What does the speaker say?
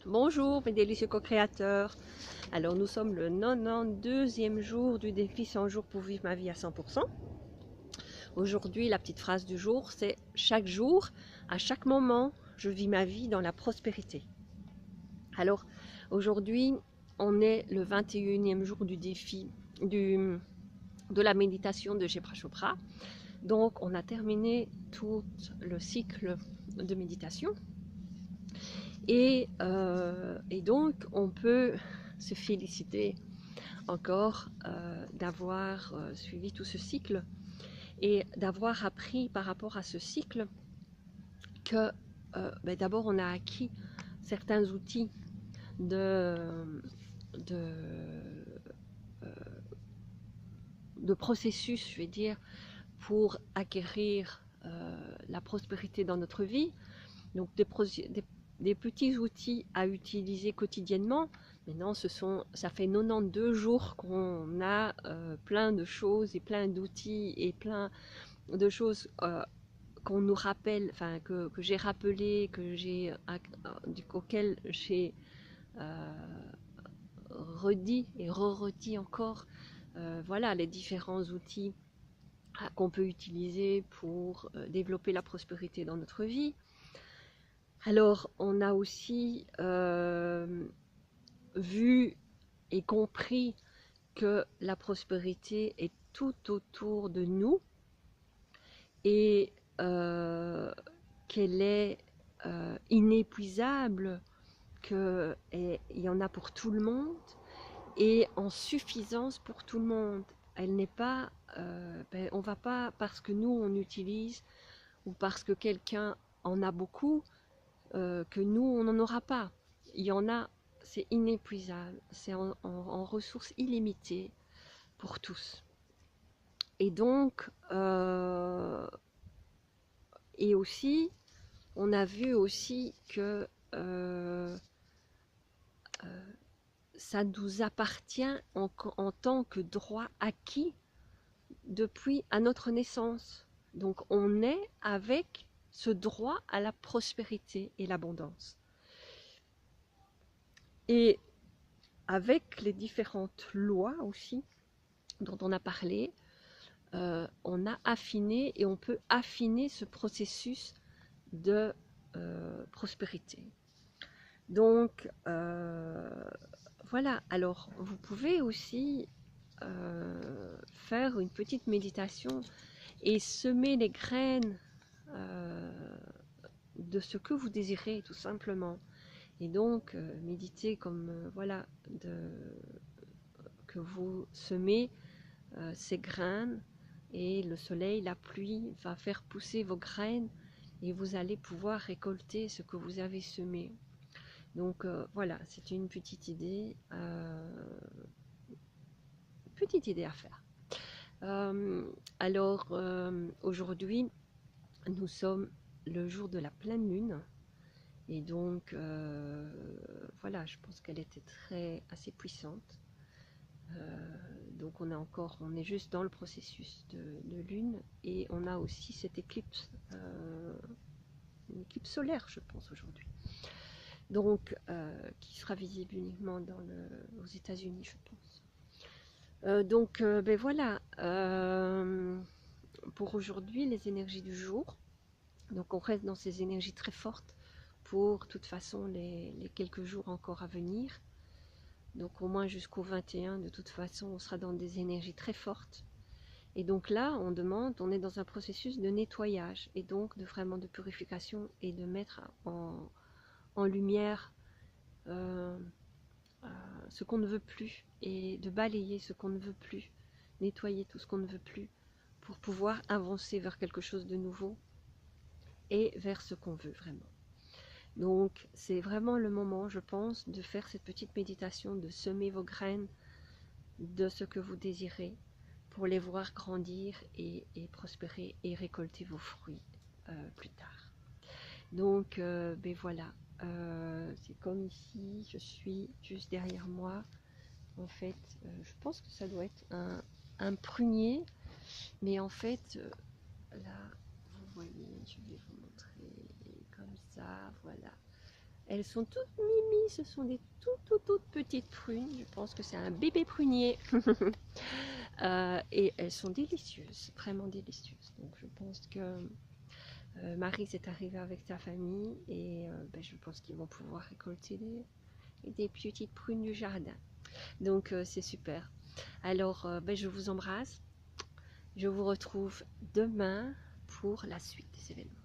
Bonjour mes délicieux co-créateurs. Alors nous sommes le 92e jour du défi 100 jours pour vivre ma vie à 100%. Aujourd'hui la petite phrase du jour c'est chaque jour, à chaque moment, je vis ma vie dans la prospérité. Alors aujourd'hui on est le 21e jour du défi de la méditation de Jepra Chopra. Donc on a terminé tout le cycle de méditation. Et donc, on peut se féliciter encore d'avoir suivi tout ce cycle et d'avoir appris par rapport à ce cycle que d'abord on a acquis certains outils de, de processus, je vais dire, pour acquérir la prospérité dans notre vie. Donc des petits outils à utiliser quotidiennement. Maintenant, ça fait 92 jours qu'on a plein de choses et plein d'outils et plein de choses qu'on nous rappelle, enfin que j'ai rappelé, auquel j'ai redit et re-redit encore. Voilà les différents outils qu'on peut utiliser pour développer la prospérité dans notre vie. Alors, on a aussi vu et compris que la prospérité est tout autour de nous et qu'elle est inépuisable, qu'il y en a pour tout le monde et en suffisance pour tout le monde. Elle n'est pas, on ne va pas parce que nous on utilise ou parce que quelqu'un en a beaucoup, que nous, on n'en aura pas. Il y en a, c'est inépuisable, c'est en ressources illimitées pour tous. Et donc, et aussi, on a vu aussi que ça nous appartient en tant que droit acquis depuis à notre naissance. Donc, on est avec ce droit à la prospérité et l'abondance. Et avec les différentes lois aussi dont on a parlé, on a affiné et on peut affiner ce processus de prospérité. Donc voilà, alors vous pouvez aussi faire une petite méditation et semer les graines de ce que vous désirez tout simplement. Et donc méditer comme voilà, que vous semez ces graines et le soleil, la pluie va faire pousser vos graines et vous allez pouvoir récolter ce que vous avez semé. Donc voilà, c'est une petite idée à faire. Alors aujourd'hui, nous sommes le jour de la pleine lune. Et donc, voilà, je pense qu'elle était assez puissante. Donc on est juste dans le processus de lune et on a aussi cette éclipse, une éclipse solaire, je pense, aujourd'hui. Donc, qui sera visible uniquement aux États-Unis, je pense. Donc, ben voilà, pour aujourd'hui, les énergies du jour. Donc, on reste dans ces énergies très fortes pour, de toute façon, les quelques jours encore à venir. Donc au moins jusqu'au 21, de toute façon, on sera dans des énergies très fortes. Et donc là, on est dans un processus de nettoyage et donc vraiment de purification et de mettre en lumière ce qu'on ne veut plus et de balayer ce qu'on ne veut plus, nettoyer tout ce qu'on ne veut plus pour pouvoir avancer vers quelque chose de nouveau et vers ce qu'on veut vraiment. Donc c'est vraiment le moment, je pense, de faire cette petite méditation, de semer vos graines de ce que vous désirez pour les voir grandir et prospérer et récolter vos fruits plus tard. Donc ben voilà, c'est comme ici, je suis juste derrière moi. En fait, je pense que ça doit être un prunier, mais en fait, là, vous voyez, je vais vous montrer comme ça, voilà. Elles sont toutes mimi, ce sont des toutes petites prunes. Je pense que c'est un bébé prunier. Et elles sont délicieuses, vraiment délicieuses. Donc je pense que Marie est arrivée avec sa famille et ben, je pense qu'ils vont pouvoir récolter des petites prunes du jardin. Donc c'est super. Alors ben, je vous embrasse. Je vous retrouve demain pour la suite des événements.